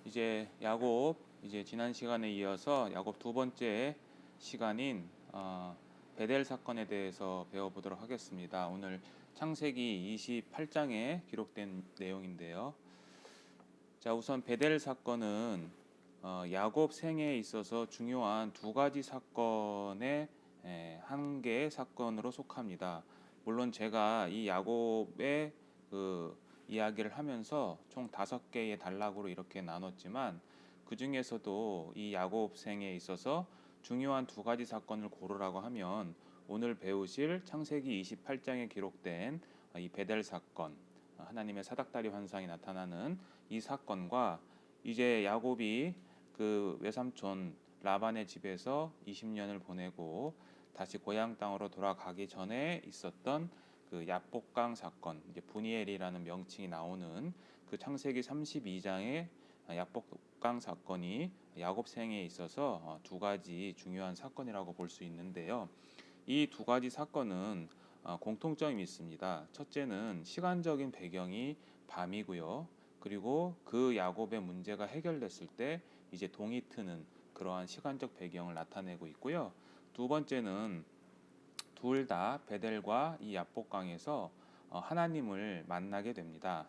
이제 야곱 지난 시간에 이어서 야곱 두 번째 시간인 베델 사건에 대해서 배워보도록 하겠습니다. 오늘 창세기 28장에 기록된 내용인데요. 자, 우선 베델 사건은 야곱 생애에 있어서 중요한 두 가지 사건의 한 개의 사건으로 속합니다. 물론 제가 이 야곱의 이야기를 하면서 총 5개의 단락으로 이렇게 나눴지만 그 중에서도 이 야곱 생에 있어서 중요한 두 가지 사건을 고르라고 하면 오늘 배우실 창세기 28장에 기록된 이 베델 사건, 하나님의 사닥다리 환상이 나타나는 이 사건과 이제 야곱이 그 외삼촌 라반의 집에서 20년을 보내고 다시 고향 땅으로 돌아가기 전에 있었던 그 야복강 사건, 이제 분이엘이라는 명칭이 나오는 그 창세기 32장의 야복강 사건이 야곱 생에 있어서 두 가지 중요한 사건이라고 볼 수 있는데요. 이 두 가지 사건은 공통점이 있습니다. 첫째는 시간적인 배경이 밤이고요. 그리고 그 야곱의 문제가 해결됐을 때 이제 동이 트는 그러한 시간적 배경을 나타내고 있고요. 두 번째는 둘 다 베델과 이 야복강에서 하나님을 만나게 됩니다.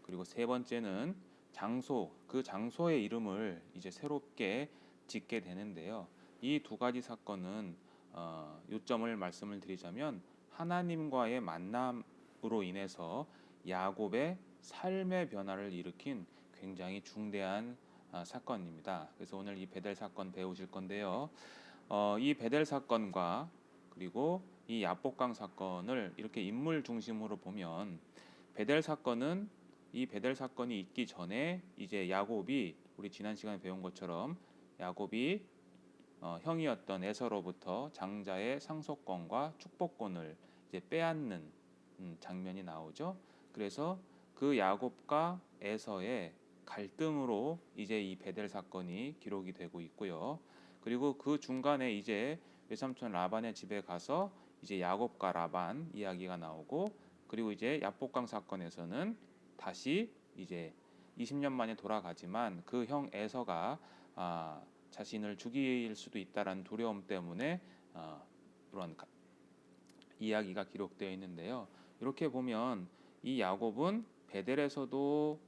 그리고 세 번째는 장소, 그 장소의 이름을 이제 새롭게 짓게 되는데요. 이 두 가지 사건은 요점을 말씀을 드리자면 하나님과의 만남으로 인해서 야곱의 삶의 변화를 일으킨 굉장히 중대한 사건입니다. 그래서 오늘 이 베델 사건 배우실 건데요. 이 베델 사건과 그리고 이 야복강 사건을 이렇게 인물 중심으로 보면 베델 사건은 이 베델 사건이 있기 전에 이제 야곱이 우리 지난 시간에 배운 것처럼 야곱이 형이었던 에서로부터 장자의 상속권과 축복권을 이제 빼앗는 장면이 나오죠. 그래서 그 야곱과 에서의 갈등으로 이제 이 베델 사건이 기록이 되고 있고요. 그리고 그 중간에 이제 외삼촌 라반의 집에 가서 이제 야곱과 라반 이야기가 나오고, 그리고 이제 야복강 사건에서는 다시 이제 20년 만에 돌아가지만 그 형 에서가 자신을 죽일 수도 있다라는 두려움 때문에 그런 이야기가 기록되어 있는데요. 이렇게 보면 이 야곱은 베델에서도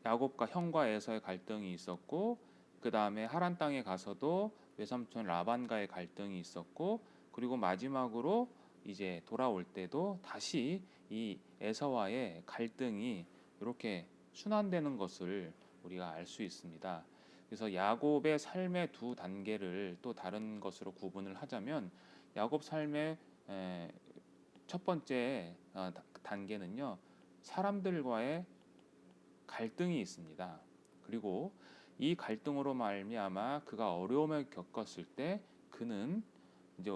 야곱과 형과 에서의 갈등이 있었고, 그 다음에 하란 땅에 가서도 외삼촌 라반과의 갈등이 있었고, 그리고 마지막으로 이제 돌아올 때도 다시 이 에서와의 갈등이 이렇게 순환되는 것을 우리가 알 수 있습니다. 그래서 야곱의 삶의 두 단계를 또 다른 것으로 구분을 하자면 야곱 삶의 첫 번째 단계는요, 사람들과의 갈등이 있습니다. 그리고 이 갈등으로 말미암아 그가 어려움을 겪었을 때 그는 이제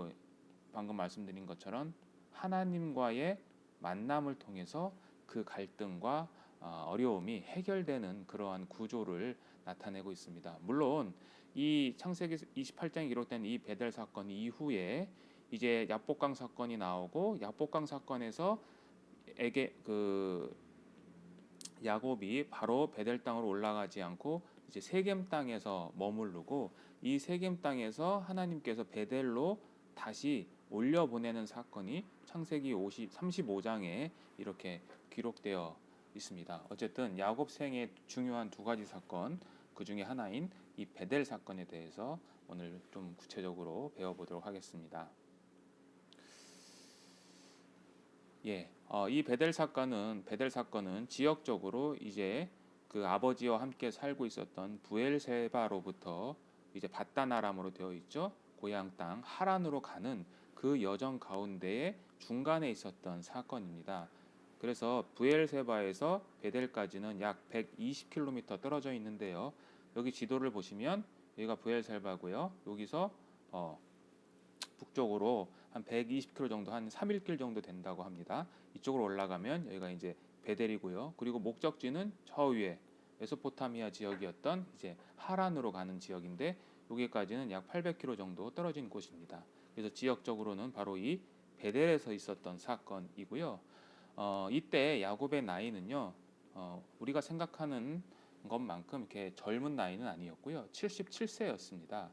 방금 말씀드린 것처럼 하나님과의 만남을 통해서 그 갈등과 어려움이 해결되는 그러한 구조를 나타내고 있습니다. 물론 이 창세기 28장에 기록된 이 베델 사건 이후에 이제 야복강 사건이 나오고, 야복강 사건에서 야곱이 바로 베델 땅으로 올라가지 않고 이제 세겜 땅에서 머무르고, 이 세겜 땅에서 하나님께서 베델로 다시 올려보내는 사건이 창세기 35장에 이렇게 기록되어 있습니다. 어쨌든 야곱 생의 중요한 두 가지 사건, 그 중에 하나인 이 베델 사건에 대해서 오늘 좀 구체적으로 배워보도록 하겠습니다. 이 베델 사건은 지역적으로 이제 그 아버지와 함께 살고 있었던 부엘세바로부터 이제 밧단 아람으로 되어 있죠. 고향 땅 하란으로 가는 그 여정 가운데에 중간에 있었던 사건입니다. 그래서 부엘세바에서 베델까지는 약 120km 떨어져 있는데요. 여기 지도를 보시면 여기가 부엘세바고요. 여기서 북쪽으로 한 120km 정도, 한 3일길 정도 된다고 합니다. 이쪽으로 올라가면 여기가 이제 베델이고요. 그리고 목적지는 저 위에 메소포타미아 지역이었던 이제 하란으로 가는 지역인데, 여기까지는 약 800km 정도 떨어진 곳입니다. 그래서 지역적으로는 바로 이 베델에서 있었던 사건이고요. 이때 야곱의 나이는요, 우리가 생각하는 것만큼 이렇게 젊은 나이는 아니었고요. 77세였습니다.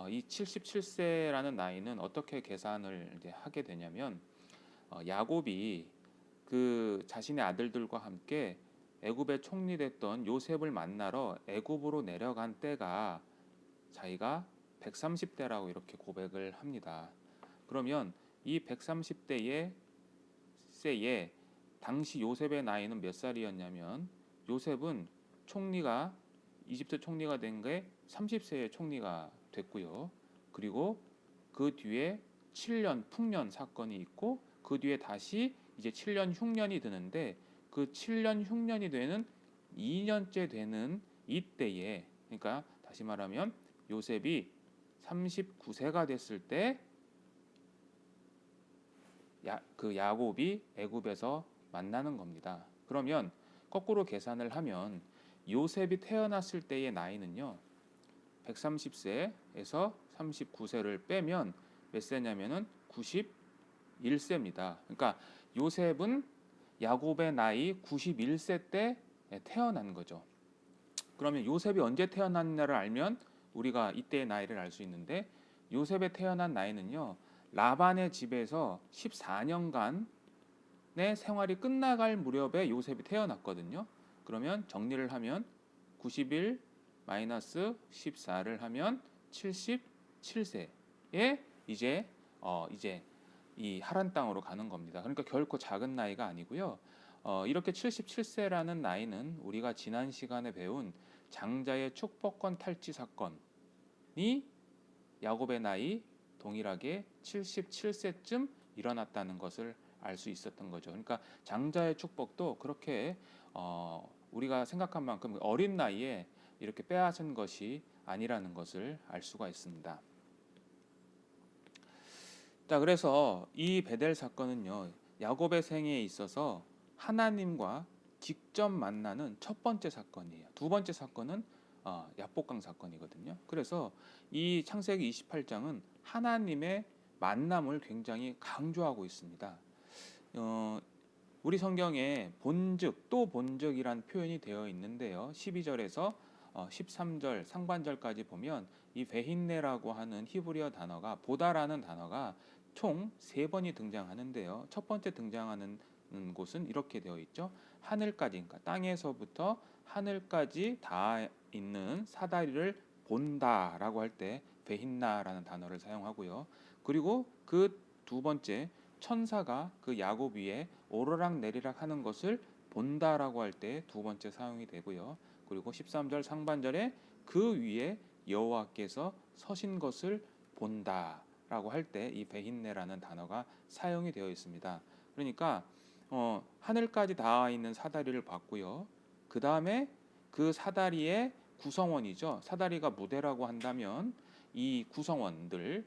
이 77세라는 나이는 어떻게 계산을 이제 하게 되냐면 야곱이 그 자신의 아들들과 함께 애굽의 총리됐던 요셉을 만나러 애굽으로 내려간 때가 자기가 130대라고 이렇게 고백을 합니다. 그러면 이 130대의 세에 당시 요셉의 나이는 몇 살이었냐면 요셉은 총리가 이집트 총리가 된 게 30세의 총리가 됐고요. 그리고 그 뒤에 7년 풍년 사건이 있고 그 뒤에 다시 이제 7년 흉년이 드는데 그 7년 흉년이 되는 2년째 되는 이때에 그러니까 다시 말하면 요셉이 39세가 됐을 때 그 야곱이 애굽에서 만나는 겁니다. 그러면 거꾸로 계산을 하면 요셉이 태어났을 때의 나이는요. 130세에서 39세를 빼면 몇 세냐면은 91세입니다. 그러니까 요셉은 야곱의 나이 91세 때 태어난 거죠. 그러면 요셉이 언제 태어났냐를 알면 우리가 이때의 나이를 알 수 있는데 요셉의 태어난 나이는요. 라반의 집에서 14년간의 생활이 끝나갈 무렵에 요셉이 태어났거든요. 그러면 정리를 하면 91 마이너스 14를 하면 77세에 이제 이 하란 땅으로 가는 겁니다. 그러니까 결코 작은 나이가 아니고요. 이렇게 77세라는 나이는 우리가 지난 시간에 배운 장자의 축복권 탈취 사건이 야곱의 나이 동일하게 77세쯤 일어났다는 것을 알 수 있었던 거죠. 그러니까 장자의 축복도 그렇게 우리가 생각한 만큼 어린 나이에 이렇게 빼앗은 것이 아니라는 것을 알 수가 있습니다. 자, 그래서 이 베델 사건은요. 야곱의 생애에 있어서 하나님과 직접 만나는 첫 번째 사건이에요. 두 번째 사건은 야복강 사건이거든요. 그래서 이 창세기 28장은 하나님의 만남을 굉장히 강조하고 있습니다. 우리 성경에 본즉 또 본즉이란 표현이 되어 있는데요. 12절에서 13절 상반절까지 보면 이 베힌네라고 하는 히브리어 단어가 보다라는 단어가 총 3번이 등장하는데요. 첫 번째 등장하는 곳은 이렇게 되어 있죠. 하늘까지, 그러니까 땅에서부터 하늘까지 닿아 있는 사다리를 본다라고 할 때 베힌나라는 단어를 사용하고요. 그리고 그 두 번째 천사가 그 야곱 위에 오르락 내리락 하는 것을 본다라고 할 때 두 번째 사용이 되고요. 그리고 13절 상반절에 그 위에 여호와께서 서신 것을 본다라고 할 때 이 베힌네라는 단어가 사용이 되어 있습니다. 그러니까 하늘까지 닿아 있는 사다리를 봤고요. 그 다음에 그 사다리의 구성원이죠. 사다리가 무대라고 한다면 이 구성원들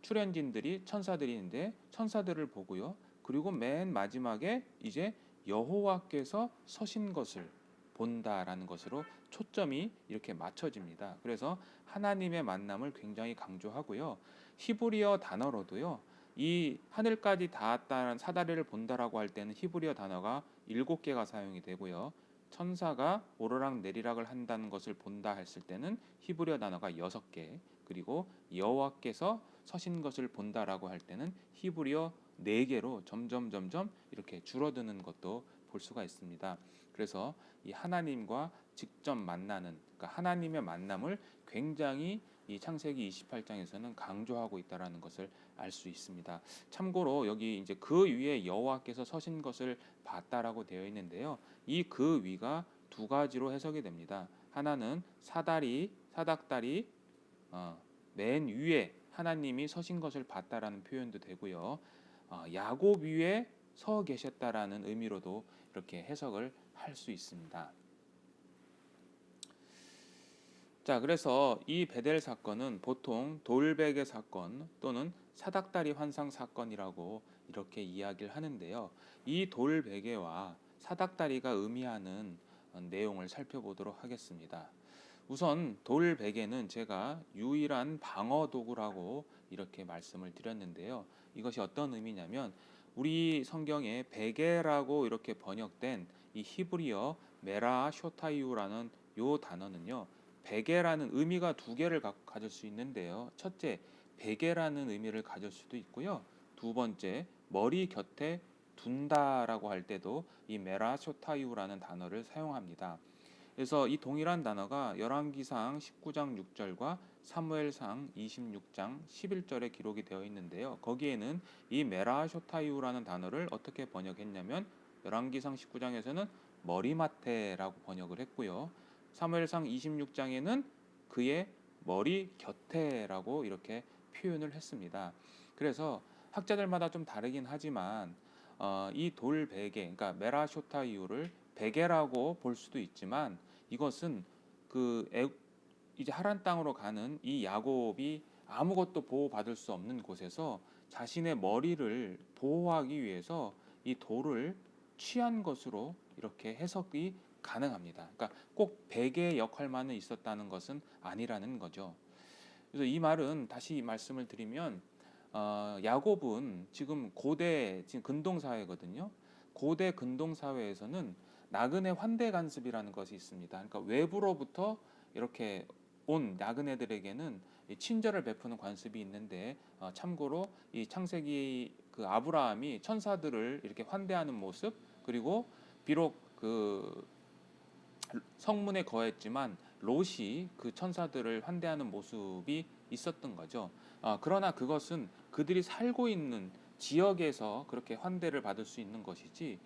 출연진들이 천사들인데 천사들을 보고요. 그리고 맨 마지막에 이제 여호와께서 서신 것을 본다라는 것으로 초점이 이렇게 맞춰집니다. 그래서 하나님의 만남을 굉장히 강조하고요. 히브리어 단어로도요. 이 하늘까지 닿았다는 사다리를 본다라고 할 때는 히브리어 단어가 7개가 사용이 되고요. 천사가 오르락 내리락을 한다는 것을 본다 했을 때는 히브리어 단어가 6개, 그리고 여호와께서 서신 것을 본다라고 할 때는 히브리어 4개로 점점 이렇게 줄어드는 것도 볼 수가 있습니다. 그래서 이 하나님과 직접 만나는, 그러니까 하나님의 만남을 굉장히 이 창세기 28장에서는 강조하고 있다라는 것을 알 수 있습니다. 참고로 여기 이제 그 위에 여호와께서 서신 것을 봤다라고 되어 있는데요. 이 그 위가 두 가지로 해석이 됩니다. 하나는 사닥다리 맨 위에 하나님이 서신 것을 봤다라는 표현도 되고요. 야곱 위에 서 계셨다라는 의미로도 이렇게 해석을 할 수 있습니다. 자, 그래서 이 베델 사건은 보통 돌베개 사건 또는 사닥다리 환상 사건이라고 이렇게 이야기를 하는데요. 이 돌베개와 사닥다리가 의미하는 내용을 살펴보도록 하겠습니다. 우선 돌베개는 제가 유일한 방어 도구라고 이렇게 말씀을 드렸는데요. 이것이 어떤 의미냐면 우리 성경에 베개라고 이렇게 번역된 이 히브리어 메라 쇼타이우라는 요 단어는요, 베개라는 의미가 두 개를 가질 수 있는데요. 첫째, 베개라는 의미를 가질 수도 있고요. 두 번째, 머리 곁에 둔다라고 할 때도 이 메라 쇼타이우라는 단어를 사용합니다. 그래서 이 동일한 단어가 열왕기상 19장 6절과 사무엘상 26장 11절에 기록이 되어 있는데요. 거기에는 이 메라쇼타이우라는 단어를 어떻게 번역했냐면 열왕기상 19장에서는 머리맡에라고 번역을 했고요. 사무엘상 26장에는 그의 머리 곁에라고 이렇게 표현을 했습니다. 그래서 학자들마다 좀 다르긴 하지만 이 돌베개, 그러니까 메라쇼타이우를 베개라고 볼 수도 있지만 이것은 이제 하란 땅으로 가는 이 야곱이 아무것도 보호받을 수 없는 곳에서 자신의 머리를 보호하기 위해서 이 돌을 취한 것으로 이렇게 해석이 가능합니다. 그러니까 꼭 베개의 역할만은 있었다는 것은 아니라는 거죠. 그래서 이 말은 다시 말씀을 드리면 야곱은 지금 고대 지금 근동 사회거든요. 고대 근동 사회에서는 나그네 환대 간습이라는 것이 있습니다. 그러니까 외부로부터 이렇게 온 나그네들에게는 친절을 베푸는 관습이 있는데 참고로 이 창세기 그 아브라함이 천사들을 이렇게 환대하는 모습, 그리고 비록 그 성문에 거했지만 롯이 그 천사들을 환대하는 모습이 있었던 거죠. 그러나 그것은 그들이 살고 있는 지역에서 그렇게 환대를 받을 수 있는 것이지,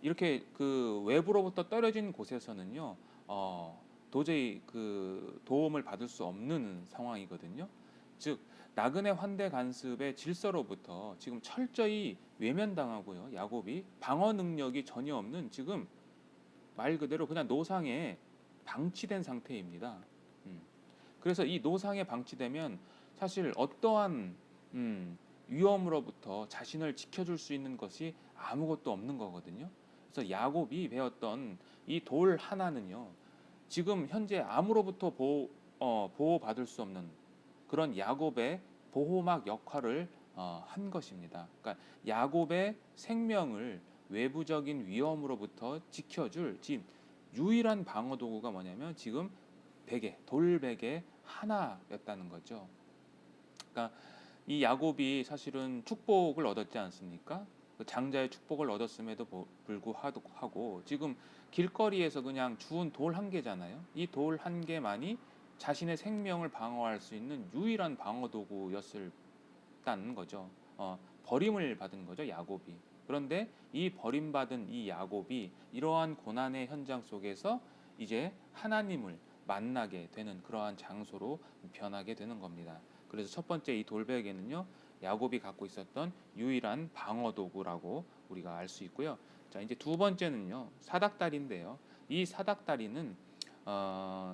이렇게 그 외부로부터 떨어진 곳에서는요, 도저히 그 도움을 받을 수 없는 상황이거든요. 즉 나그네 환대 간습의 질서로부터 지금 철저히 외면당하고요, 야곱이 방어 능력이 전혀 없는, 지금 말 그대로 그냥 노상에 방치된 상태입니다. 그래서 이 노상에 방치되면 사실 어떠한 위험으로부터 자신을 지켜줄 수 있는 것이 아무것도 없는 거거든요. 그래서 야곱이 배웠던 이 돌 하나는요, 지금 현재 아무로부터 보호받을 수 없는 그런 야곱의 보호막 역할을 한 것입니다. 그러니까 야곱의 생명을 외부적인 위험으로부터 지켜줄 지금 유일한 방어 도구가 뭐냐면 지금 베개, 돌베개 하나였다는 거죠. 그러니까 이 야곱이 사실은 축복을 얻었지 않습니까? 그 장자의 축복을 얻었음에도 불구하고 지금 길거리에서 그냥 주운 돌 한 개잖아요. 이 돌 한 개만이 자신의 생명을 방어할 수 있는 유일한 방어 도구였다는 거죠. 버림을 받은 거죠, 야곱이. 그런데 이 버림받은 이 야곱이 이러한 고난의 현장 속에서 이제 하나님을 만나게 되는 그러한 장소로 변하게 되는 겁니다. 그래서 첫 번째 이 돌베개는요, 야곱이 갖고 있었던 유일한 방어 도구라고 우리가 알 수 있고요. 자, 이제 두 번째는요, 사닥다리인데요. 이 사닥다리는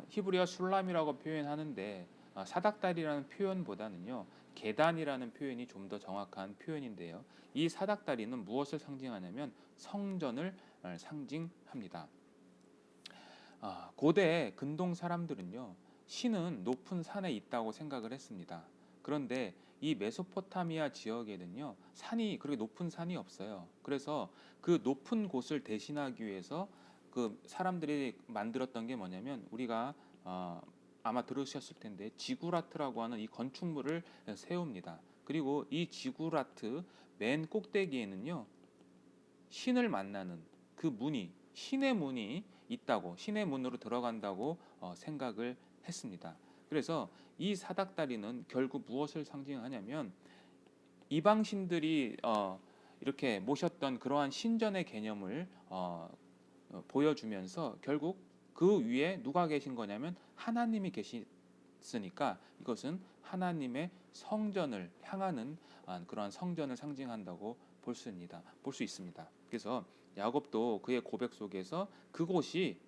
히브리어 술람이라고 표현하는데 사닥다리라는 표현보다는요, 계단이라는 표현이 좀 더 정확한 표현인데요. 이 사닥다리는 무엇을 상징하냐면 성전을 상징합니다. 고대 근동 사람들은요, 신은 높은 산에 있다고 생각을 했습니다. 그런데 이 메소포타미아 지역에는요, 산이 그렇게 높은 산이 없어요. 그래서 그 높은 곳을 대신하기 위해서 그 사람들이 만들었던 게 뭐냐면, 우리가 아마 들으셨을 텐데 지구라트라고 하는 이 건축물을 세웁니다. 그리고 이 지구라트 맨 꼭대기에는요, 신을 만나는 그 문이, 신의 문이 있다고, 신의 문으로 들어간다고 생각을 했습니다. 그래서 이 사닥다리는 결국 무엇을 상징하냐면 이방신들이 이렇게 모셨던 그러한 신전의 개념을 보여주면서 결국 그 위에 누가 계신 거냐면 하나님이 계시니까 이것은 하나님의 성전을 향하는 그러한 성전을 상징한다고 볼 수 있습니다. 그래서 야곱도 그의 고백 속에서 그곳이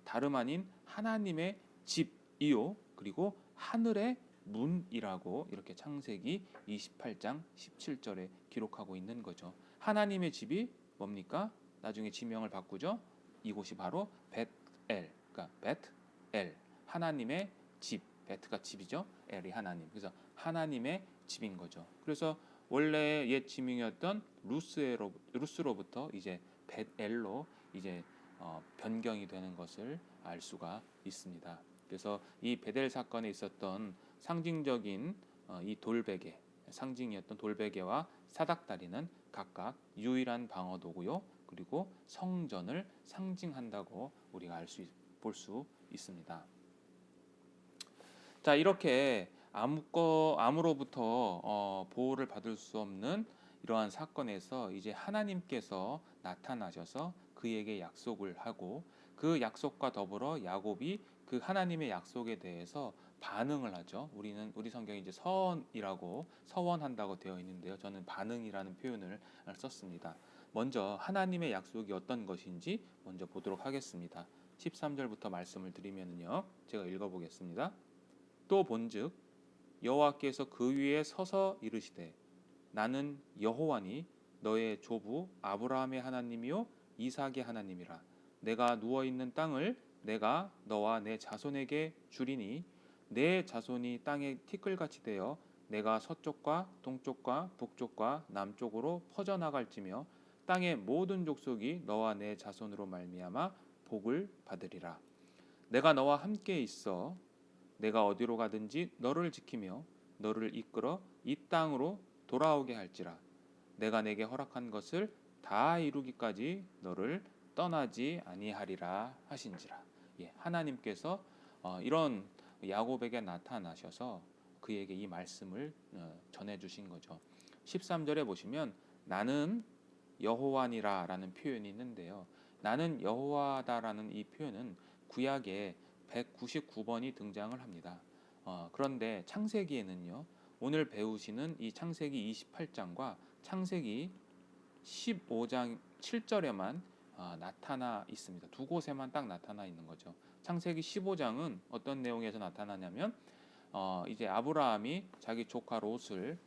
다름 아닌 하나님의 집이요, 그리고 하늘의 문이라고 이렇게 창세기 28장 17절에 기록하고 있는 거죠. 하나님의 집이 뭡니까? 나중에 지명을 바꾸죠. 이곳이 바로 벳엘, 그러니까 벳엘, 하나님의 집. 베트가 집이죠. 엘이 하나님. 그래서 하나님의 집인 거죠. 그래서 원래 옛 지명이었던 루스로부터 이제 벳엘로 이제 변경이 되는 것을 알 수가 있습니다. 그래서 이 베델 사건에 있었던 상징적인 이 돌베개, 상징이었던 돌베개와 사닥다리는 각각 유일한 방어도고요. 그리고 성전을 상징한다고 우리가 볼 수 있습니다. 자, 이렇게 아무로부터 보호를 받을 수 없는 이러한 사건에서 이제 하나님께서 나타나셔서 그에게 약속을 하고 그 약속과 더불어 야곱이 그 하나님의 약속에 대해서 반응을 하죠. 우리 성경이 이제 서원한다고 되어 있는데요. 저는 반응이라는 표현을 썼습니다. 먼저 하나님의 약속이 어떤 것인지 먼저 보도록 하겠습니다. 13절부터 말씀을 드리면요. 제가 읽어보겠습니다. 또 본즉 여호와께서 그 위에 서서 이르시되 나는 여호와니 너의 조부 아브라함의 하나님이요 이삭의 하나님이라. 내가 누워 있는 땅을 내가 너와 내 자손에게 주리니 내 자손이 땅의 티끌같이 되어 내가 서쪽과 동쪽과 북쪽과 남쪽으로 퍼져나갈지며 땅의 모든 족속이 너와 내 자손으로 말미암아 복을 받으리라. 내가 너와 함께 있어 내가 어디로 가든지 너를 지키며 너를 이끌어 이 땅으로 돌아오게 할지라. 내가 내게 허락한 것을 다 이루기까지 너를 떠나지 아니하리라 하신지라. 하나님께서 이런 야곱에게 나타나셔서 그에게 이 말씀을 전해주신 거죠. 13절에 보시면 나는 여호와니라라는 표현이 있는데요. 나는 여호와다라는 이 표현은 구약에 199번이 등장을 합니다. 그런데 창세기에는요. 오늘 배우시는 이 창세기 28장과 창세기 15장 7절에만 나타나 있습니다. 두 곳에만 딱 나타나 있는 거죠. 창세기 15장은 어떤 내용에서 나타나냐면 이제 아브라함이 자기 조카 롯을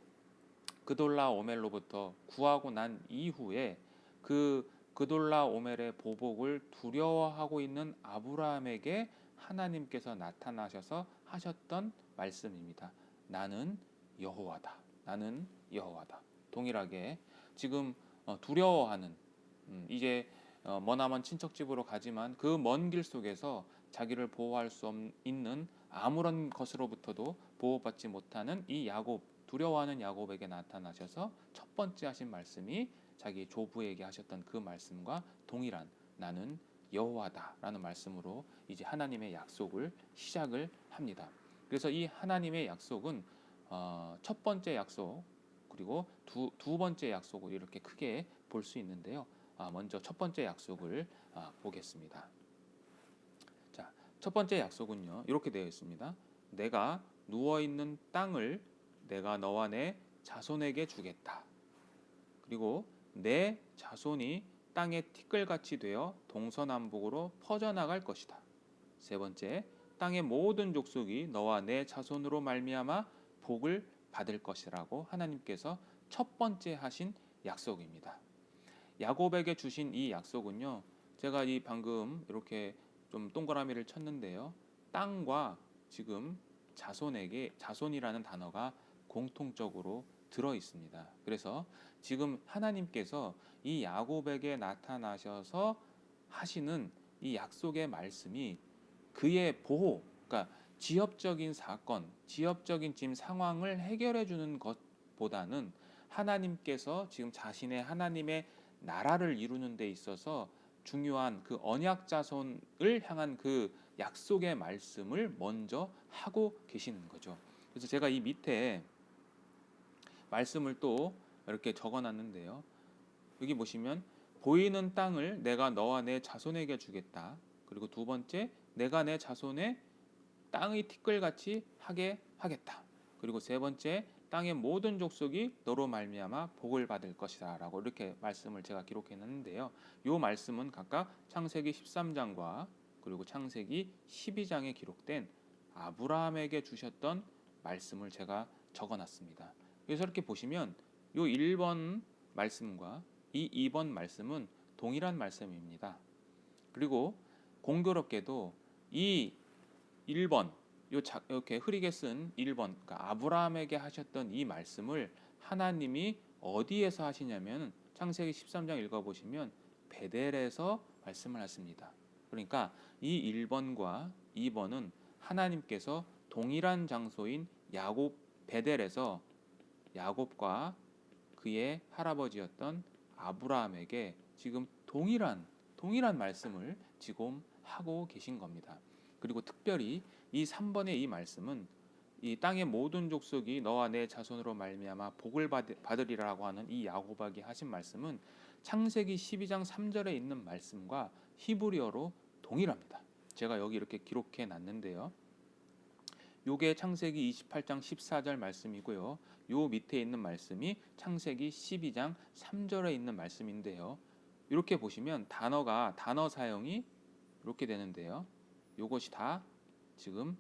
그돌라오멜로부터 구하고 난 이후에 그 그돌라오멜의 보복을 두려워하고 있는 아브라함에게 하나님께서 나타나셔서 하셨던 말씀입니다. 나는 여호와다. 나는 여호와다. 동일하게 지금 두려워하는 이제 머나먼 친척집으로 가지만 그 먼 길 속에서 자기를 보호할 수 있는 아무런 것으로부터도 보호받지 못하는 이 야곱, 두려워하는 야곱에게 나타나셔서 첫 번째 하신 말씀이 자기 조부에게 하셨던 그 말씀과 동일한 나는 여호와다라는 말씀으로 이제 하나님의 약속을 시작을 합니다. 그래서 이 하나님의 약속은 첫 번째 약속 그리고 두 번째 약속을 이렇게 크게 볼 수 있는데요. 먼저 첫 번째 약속을 보겠습니다. 자, 첫 번째 약속은요. 이렇게 되어 있습니다. 내가 누워 있는 땅을 내가 너와 내 자손에게 주겠다. 그리고 내 자손이 땅의 티끌같이 되어 동서남북으로 퍼져나갈 것이다. 세 번째, 땅의 모든 족속이 너와 내 자손으로 말미암아 복을 받을 것이라고 하나님께서 첫 번째 하신 약속입니다. 야곱에게 주신 이 약속은요. 제가 이 방금 이렇게 좀 동그라미를 쳤는데요. 땅과 지금 자손이라는 단어가 공통적으로 들어 있습니다. 그래서 지금 하나님께서 이 야곱에게 나타나셔서 하시는 이 약속의 말씀이 그의 보호, 그러니까 지역적인 사건, 지역적인 지금 상황을 해결해 주는 것보다는 하나님께서 지금 자신의 하나님의 나라를 이루는 데 있어서 중요한 그 언약 자손을 향한 그 약속의 말씀을 먼저 하고 계시는 거죠. 그래서 제가 이 밑에 말씀을 또 이렇게 적어놨는데요. 여기 보시면 보이는 땅을 내가 너와 내 자손에게 주겠다. 그리고 두 번째, 내가 내 자손의 땅의 티끌같이 하게 하겠다. 그리고 세 번째, 땅의 모든 족속이 너로 말미암아 복을 받을 것이다 라고 이렇게 말씀을 제가 기록해놨는데요. 이 말씀은 각각 창세기 13장과 그리고 창세기 12장에 기록된 아브라함에게 주셨던 말씀을 제가 적어놨습니다. 그래서 이렇게 보시면 이 1번 말씀과 이 2번 말씀은 동일한 말씀입니다. 그리고 공교롭게도 이 1번 이렇게 흐리게 쓴 1번 그러니까 아브라함에게 하셨던 이 말씀을 하나님이 어디에서 하시냐면 창세기 13장 읽어보시면 베델에서 말씀을 하십니다. 그러니까 이 1번과 2번은 하나님께서 동일한 장소인 야곱 베델에서 야곱과 그의 할아버지였던 아브라함에게 지금 동일한 말씀을 지금 하고 계신 겁니다. 그리고 특별히 이 3번의 이 말씀은 이 땅의 모든 족속이 너와 내 자손으로 말미암아 복을 받으리라고 하는 이 야곱에게 하신 말씀은 창세기 12장 3절에 있는 말씀과 히브리어로 동일합니다. 제가 여기 이렇게 기록해 놨는데요. 요게 창세기 28장 14절 말씀이고요. 요 밑에 있는 말씀이 창세기 12장 3절에 있는 말씀인데요. 이렇게 보시면 단어 사용이 이렇게 되는데요. 요것이 다 지금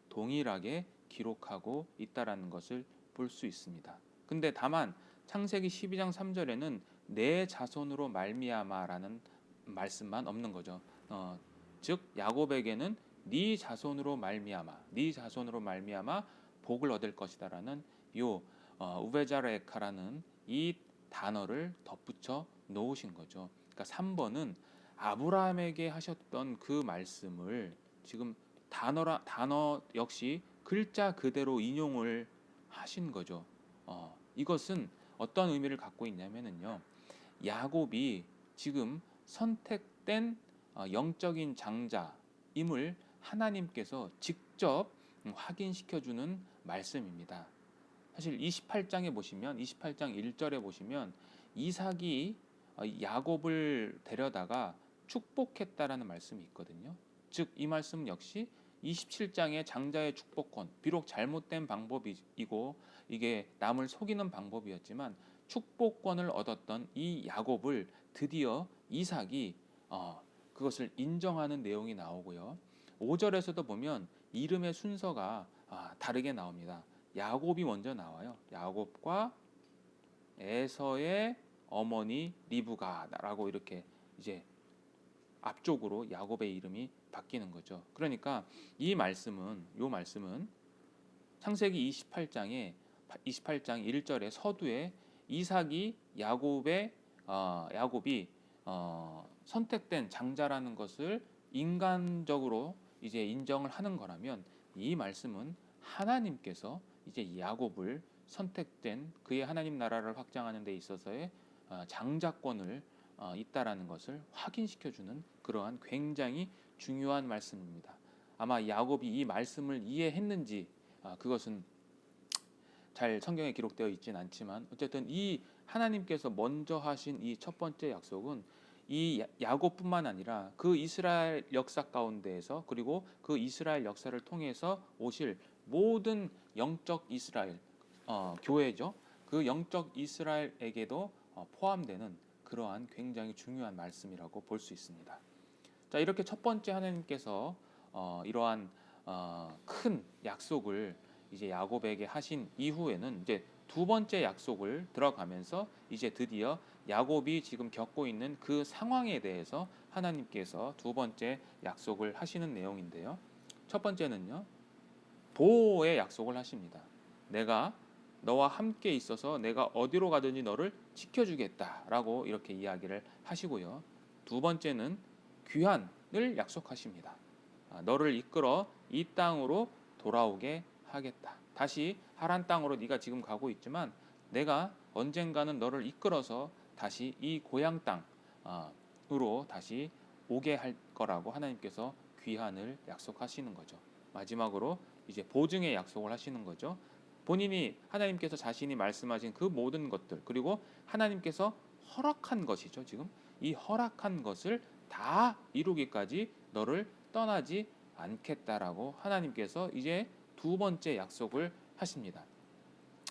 동일하게 기록하고 있다라는 것을 볼 수 있습니다. 근데 다만 창세기 12장 3절에는 내 자손으로 말미암아라는 말씀만 없는 거죠. 즉 야곱에게는 네 자손으로 말미암아 복을 얻을 것이다라는 요 우베자레카라는 이 단어를 덧붙여 놓으신 거죠. 그러니까 3번은 아브라함에게 하셨던 그 말씀을 지금 단어 역시 글자 그대로 인용을 하신 거죠. 이것은 어떤 의미를 갖고 있냐면요. 야곱이 지금 선택된 영적인 장자임을 하나님께서 직접 확인시켜주는 말씀입니다. 사실 28장에 보시면 28장 1절에 보시면 이삭이 야곱을 데려다가 축복했다라는 말씀이 있거든요. 즉 이 말씀 역시 27장의 장자의 축복권, 비록 잘못된 방법이고 이게 남을 속이는 방법이었지만 축복권을 얻었던 이 야곱을 드디어 이삭이 그것을 인정하는 내용이 나오고요. 5절에서도 보면 이름의 순서가 다르게 나옵니다. 야곱이 먼저 나와요. 야곱과 에서의 어머니 리브가라고 이렇게 이제 앞쪽으로 야곱의 이름이 바뀌는 거죠. 그러니까 요 말씀은 창세기 28장 1절의 서두에 이삭이 야곱이 선택된 장자라는 것을 인간적으로 이제 인정을 하는 거라면 이 말씀은 하나님께서 이제 야곱을 선택된 그의 하나님 나라를 확장하는 데 있어서의 장자권을 있다라는 것을 확인시켜주는 그러한 굉장히 중요한 말씀입니다. 아마 야곱이 이 말씀을 이해했는지 그것은 잘 성경에 기록되어 있진 않지만 어쨌든 이 하나님께서 먼저 하신 이 첫 번째 약속은 이 야곱뿐만 아니라 그 이스라엘 역사 가운데에서 그리고 그 이스라엘 역사를 통해서 오실 모든 영적 이스라엘 교회죠. 그 영적 이스라엘에게도 포함되는 그러한 굉장히 중요한 말씀이라고 볼 수 있습니다. 자, 이렇게 첫 번째 하나님께서 이러한 큰 약속을 이제 야곱에게 하신 이후에는 이제 두 번째 약속을 들어가면서 이제 드디어 야곱이 지금 겪고 있는 그 상황에 대해서 하나님께서 두 번째 약속을 하시는 내용인데요. 첫 번째는요. 보호의 약속을 하십니다. 내가 너와 함께 있어서 내가 어디로 가든지 너를 지켜주겠다라고 이렇게 이야기를 하시고요. 두 번째는 귀환을 약속하십니다. 너를 이끌어 이 땅으로 돌아오게 하겠다. 다시 하란 땅으로 네가 지금 가고 있지만 내가 언젠가는 너를 이끌어서 다시 이 고향 땅으로 다시 오게 할 거라고 하나님께서 귀환을 약속하시는 거죠. 마지막으로 이제 보증의 약속을 하시는 거죠. 본인이 하나님께서 자신이 말씀하신 그 모든 것들 그리고 하나님께서 허락한 것이죠. 지금 이 허락한 것을 다 이루기까지 너를 떠나지 않겠다라고 하나님께서 이제 두 번째 약속을 하십니다.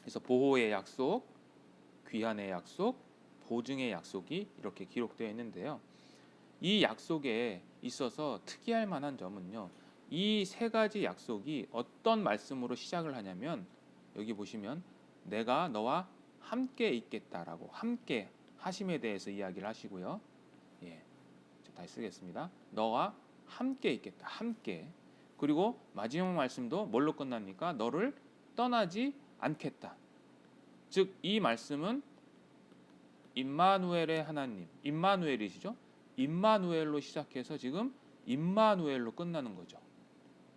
그래서 보호의 약속, 귀환의 약속, 보증의 약속이 이렇게 기록되어 있는데요. 이 약속에 있어서 특이할 만한 점은요. 이 세 가지 약속이 어떤 말씀으로 시작을 하냐면 여기 보시면 내가 너와 함께 있겠다라고 함께 하심에 대해서 이야기를 하시고요. 다시 쓰겠습니다. 너와 함께 있겠다. 함께. 그리고 마지막 말씀도 뭘로 끝납니까? 너를 떠나지 않겠다. 즉 이 말씀은 임마누엘의 하나님, 임마누엘이시죠? 임마누엘로 시작해서 지금 임마누엘로 끝나는 거죠.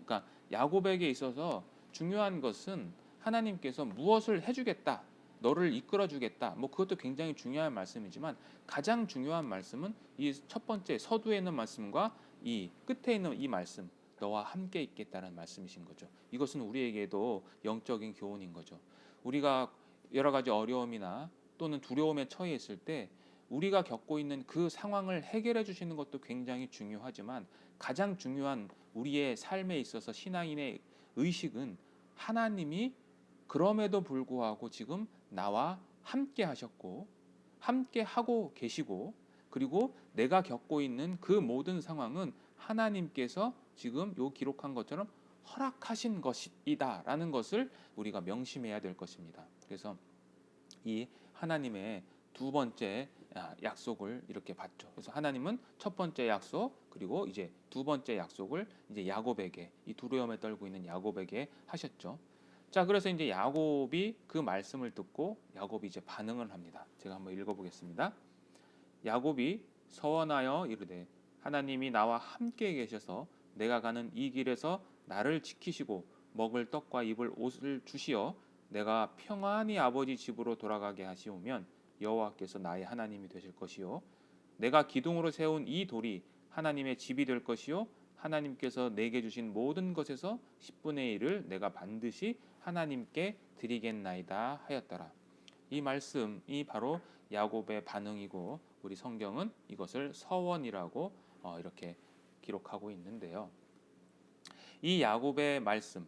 그러니까 야곱에게 있어서 중요한 것은 하나님께서 무엇을 해주겠다, 너를 이끌어주겠다. 뭐 그것도 굉장히 중요한 말씀이지만 가장 중요한 말씀은 이 첫 번째 서두에 있는 말씀과 이 끝에 있는 이 말씀, 너와 함께 있겠다는 말씀이신 거죠. 이것은 우리에게도 영적인 교훈인 거죠. 우리가 여러 가지 어려움이나 또는 두려움에 처해 있을 때 우리가 겪고 있는 그 상황을 해결해 주시는 것도 굉장히 중요하지만 가장 중요한 우리의 삶에 있어서 신앙인의 의식은 하나님이 그럼에도 불구하고 지금 나와 함께 하셨고 함께 하고 계시고 그리고 내가 겪고 있는 그 모든 상황은 하나님께서 지금 요 기록한 것처럼 허락하신 것이다라는 것을 우리가 명심해야 될 것입니다. 그래서 이 하나님의 두 번째 약속을 이렇게 받죠. 그래서 하나님은 첫 번째 약속 그리고 이제 두 번째 약속을 이제 야곱에게 이 두려움에 떨고 있는 야곱에게 하셨죠. 자, 그래서 이제 야곱이 그 말씀을 듣고 야곱이 이제 반응을 합니다. 제가 한번 읽어보겠습니다. 야곱이 서원하여 이르되 하나님이 나와 함께 계셔서 내가 가는 이 길에서 나를 지키시고 먹을 떡과 입을 옷을 주시어 내가 평안히 아버지 집으로 돌아가게 하시오면 여호와께서 나의 하나님이 되실 것이요 내가 기둥으로 세운 이 돌이 하나님의 집이 될 것이요 하나님께서 내게 주신 모든 것에서 10분의 1을 내가 반드시 하나님께 드리겠나이다 하였더라. 이 말씀이 바로 야곱의 반응이고 우리 성경은 이것을 서원이라고 이렇게 기록하고 있는데요. 이 야곱의 말씀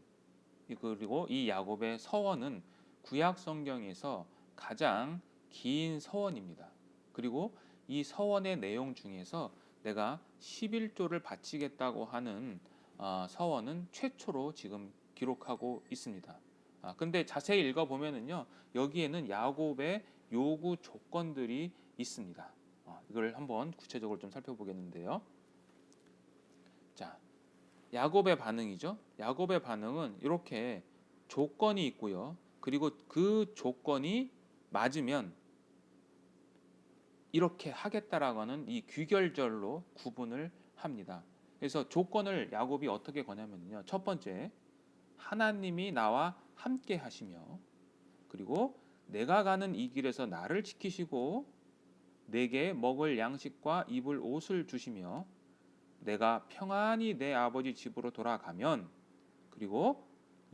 그리고 이 야곱의 서원은 구약 성경에서 가장 긴 서원입니다. 그리고 이 서원의 내용 중에서 내가 11조를 바치겠다고 하는 서원은 최초로 지금 기록하고 있습니다. 근데 자세히 읽어보면은요, 여기에는 야곱의 요구 조건들이 있습니다. 이걸 한번 구체적으로 좀 살펴보겠는데요. 자, 야곱의 반응이죠. 야곱의 반응은 이렇게 조건이 있고요. 그리고 그 조건이 맞으면 이렇게 하겠다라고 하는 이 귀결절로 구분을 합니다. 그래서 조건을 야곱이 어떻게 거냐면요. 첫 번째, 하나님이 나와 함께 하시며 그리고 내가 가는 이 길에서 나를 지키시고 내게 먹을 양식과 입을 옷을 주시며 내가 평안히 내 아버지 집으로 돌아가면 그리고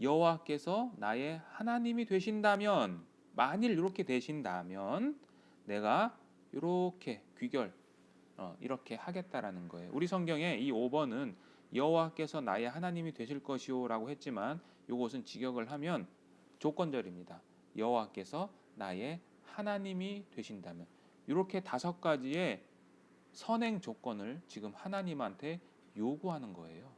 여호와께서 나의 하나님이 되신다면 만일 이렇게 되신다면 내가 이렇게 귀결 이렇게 하겠다라는 거예요. 우리 성경에 이 5번은 여호와께서 나의 하나님이 되실 것이오라고 했지만 이것은 직역을 하면 조건절입니다. 여호와께서 나의 하나님이 되신다면 이렇게 5가지의 선행 조건을 지금 하나님한테 요구하는 거예요.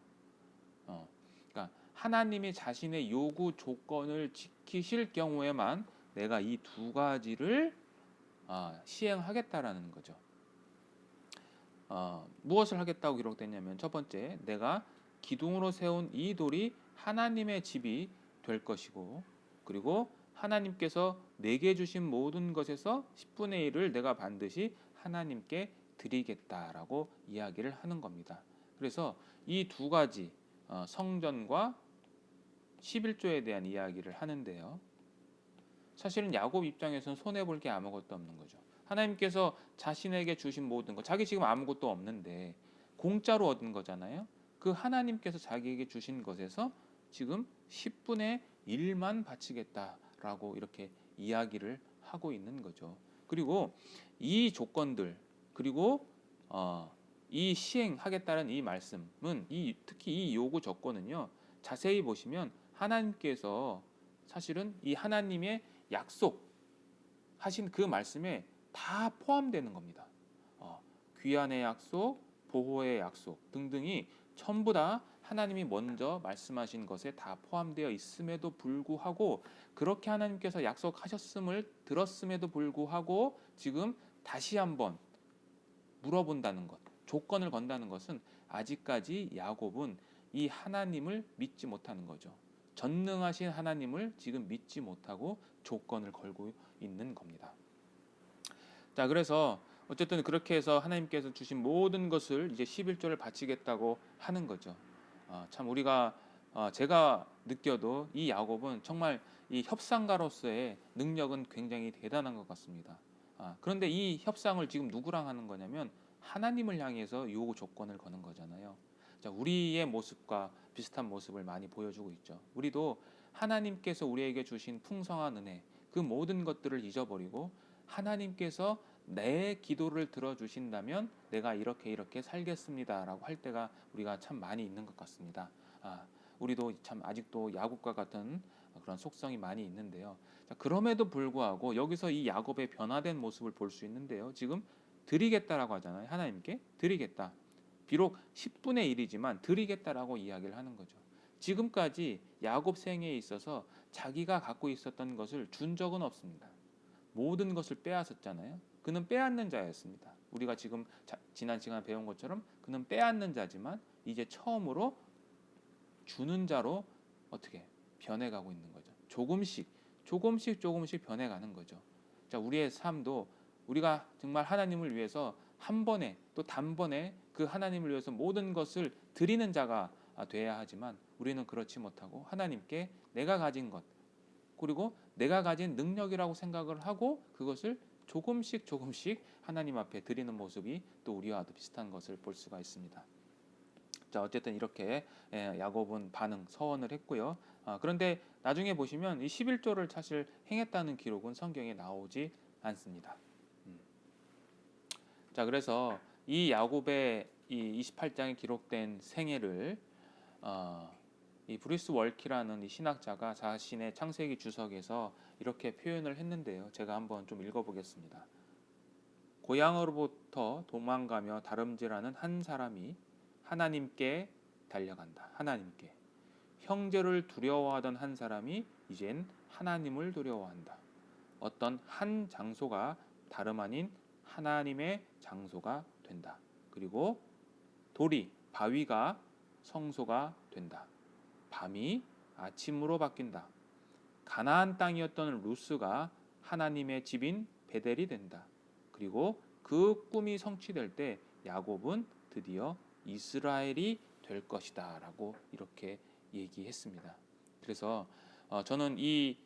그러니까 하나님이 자신의 요구 조건을 지키실 경우에만 내가 이 2가지를 시행하겠다라는 거죠. 무엇을 하겠다고 기록됐냐면 첫 번째, 내가 기둥으로 세운 이 돌이 하나님의 집이 될 것이고 그리고 하나님께서 내게 주신 모든 것에서 10분의 1을 내가 반드시 하나님께 드리겠다라고 이야기를 하는 겁니다. 그래서 이 2가지 성전과 11조에 대한 이야기를 하는데요. 사실은 야곱 입장에서는 손해볼 게 아무것도 없는 거죠. 하나님께서 자신에게 주신 모든 것, 자기 지금 아무것도 없는데 공짜로 얻은 거잖아요. 그 하나님께서 자기에게 주신 것에서 지금 10분의 1만 바치겠다라고 이렇게 이야기를 하고 있는 거죠. 그리고 이 조건들 그리고 이 시행하겠다는 이 말씀은 특히 이 요구 조건은요. 자세히 보시면 하나님께서 사실은 이 하나님의 약속하신 그 말씀에 다 포함되는 겁니다. 귀환의 약속, 보호의 약속 등등이 전부 다 하나님이 먼저 말씀하신 것에 다 포함되어 있음에도 불구하고 그렇게 하나님께서 약속하셨음을 들었음에도 불구하고 지금 다시 한번 물어본다는 것, 조건을 건다는 것은 아직까지 야곱은 이 하나님을 믿지 못하는 거죠. 전능하신 하나님을 지금 믿지 못하고 조건을 걸고 있는 겁니다. 자, 그래서 어쨌든 그렇게 해서 하나님께서 주신 모든 것을 이제 11조를 바치겠다고 하는 거죠. 참 우리가 제가 느껴도 이 야곱은 정말 이 협상가로서의 능력은 굉장히 대단한 것 같습니다. 그런데 이 협상을 지금 누구랑 하는 거냐면 하나님을 향해서 요구 조건을 거는 거잖아요. 자, 우리의 모습과 비슷한 모습을 많이 보여주고 있죠. 우리도 하나님께서 우리에게 주신 풍성한 은혜, 그 모든 것들을 잊어버리고 하나님께서 내 기도를 들어주신다면 내가 이렇게 이렇게 살겠습니다라고 할 때가 우리가 참 많이 있는 것 같습니다. 우리도 참 아직도 야곱과 같은 그런 속성이 많이 있는데요. 자, 그럼에도 불구하고 여기서 이 야곱의 변화된 모습을 볼 수 있는데요. 지금 드리겠다라고 하잖아요. 하나님께 드리겠다. 비록 10분의 1이지만 드리겠다라고 이야기를 하는 거죠. 지금까지 야곱 생애에 있어서 자기가 갖고 있었던 것을 준 적은 없습니다. 모든 것을 빼앗았잖아요. 그는 빼앗는 자였습니다. 우리가 지금 지난 시간에 배운 것처럼 그는 빼앗는 자지만 이제 처음으로 주는 자로 어떻게 변해가고 있는 거죠. 조금씩 변해가는 거죠. 자, 우리의 삶도 우리가 정말 하나님을 위해서 한 번에 또 단번에 그 하나님을 위해서 모든 것을 드리는 자가 돼야 하지만 우리는 그렇지 못하고 하나님께 내가 가진 것 그리고 내가 가진 능력이라고 생각을 하고 그것을 조금씩 하나님 앞에 드리는 모습이 또 우리와도 비슷한 것을 볼 수가 있습니다. 자, 어쨌든 이렇게 야곱은 서원을 했고요. 그런데 나중에 보시면 이 11조를 사실 행했다는 기록은 성경에 나오지 않습니다. 자, 그래서 이 야곱의 이 28장에 기록된 생애를 이 브루스 월키라는 이 신학자가 자신의 창세기 주석에서 이렇게 표현을 했는데요. 제가 한번 좀 읽어보겠습니다. 고향으로부터 도망가며 다름질하는 한 사람이 하나님께 달려간다. 하나님께. 형제를 두려워하던 한 사람이 이젠 하나님을 두려워한다. 어떤 한 장소가 다름 아닌 하나님의 장소가 된다. 그리고 바위가 성소가 된다. 밤이 아침으로 바뀐다. 가나안 땅이었던 루스가 하나님의 집인 베델이 된다. 그리고 그 꿈이 성취될 때 야곱은 드디어 이스라엘이 될 것이다 라고 이렇게 얘기했습니다. 그래서 저는 이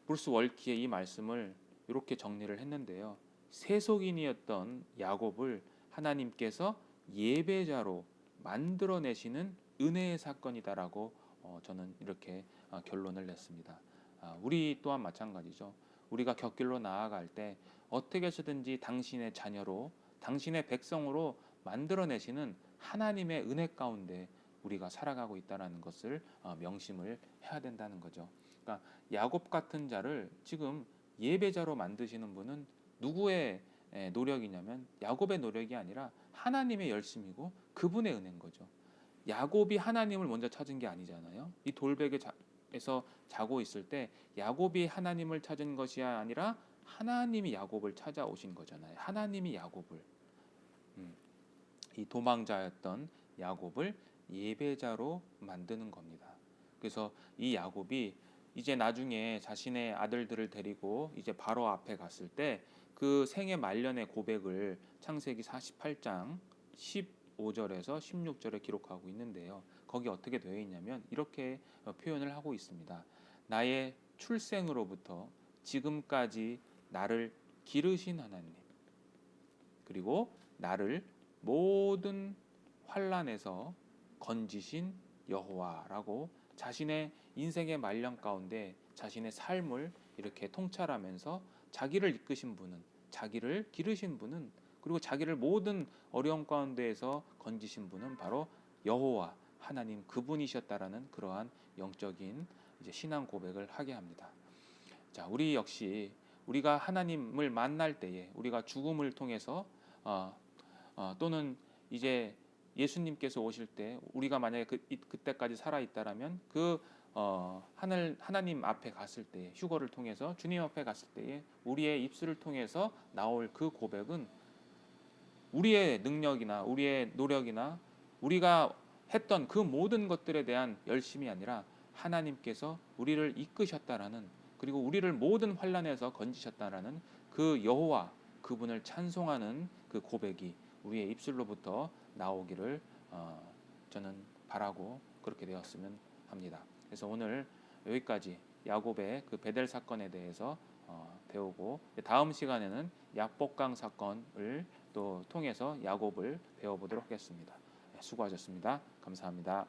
브루스 월키의 이 말씀을 이렇게 정리를 했는데요. 세속인이었던 야곱을 하나님께서 예배자로 만들어내시는 은혜의 사건이다라고 저는 이렇게 결론을 냈습니다. 우리 또한 마찬가지죠. 우리가 곁길로 나아갈 때 어떻게 해서든지 당신의 자녀로 당신의 백성으로 만들어내시는 하나님의 은혜 가운데 우리가 살아가고 있다는 것을 명심을 해야 된다는 거죠. 그러니까 야곱 같은 자를 지금 예배자로 만드시는 분은 누구의 노력이냐면 야곱의 노력이 아니라 하나님의 열심이고 그분의 은혜인 거죠. 야곱이 하나님을 먼저 찾은 게 아니잖아요. 이 돌베개에서 자고 있을 때 야곱이 하나님을 찾은 것이 아니라 하나님이 야곱을 찾아오신 거잖아요. 하나님이 야곱을 이 도망자였던 야곱을 예배자로 만드는 겁니다. 그래서 이 야곱이 이제 나중에 자신의 아들들을 데리고 이제 바로 앞에 갔을 때 그 생애 말년의 고백을 창세기 48장 15절에서 16절에 기록하고 있는데요. 거기 어떻게 되어 있냐면 이렇게 표현을 하고 있습니다. 나의 출생으로부터 지금까지 나를 기르신 하나님, 그리고 나를 모든 환난에서 건지신 여호와라고 자신의 인생의 말년 가운데 자신의 삶을 이렇게 통찰하면서 자기를 이끄신 분은, 자기를 기르신 분은, 그리고 자기를 모든 어려움 가운데에서 건지신 분은 바로 여호와 하나님 그분이셨다라는 그러한 영적인 이제 신앙 고백을 하게 합니다. 자, 우리 역시 우리가 하나님을 만날 때에 우리가 죽음을 통해서 또는 이제 예수님께서 오실 때 우리가 만약에 그때까지 살아 있다라면 하나님 앞에 갔을 때 휴거를 통해서 주님 앞에 갔을 때에 우리의 입술을 통해서 나올 그 고백은 우리의 능력이나 우리의 노력이나 우리가 했던 그 모든 것들에 대한 열심이 아니라 하나님께서 우리를 이끄셨다라는, 그리고 우리를 모든 환난에서 건지셨다라는 그 여호와 그분을 찬송하는 그 고백이 우리의 입술로부터 나오기를 저는 바라고 그렇게 되었으면 합니다. 그래서 오늘 여기까지 야곱의 그 베델 사건에 대해서 배우고, 다음 시간에는 약복강 사건을 또 통해서 야곱을 배워보도록 하겠습니다. 수고하셨습니다. 감사합니다.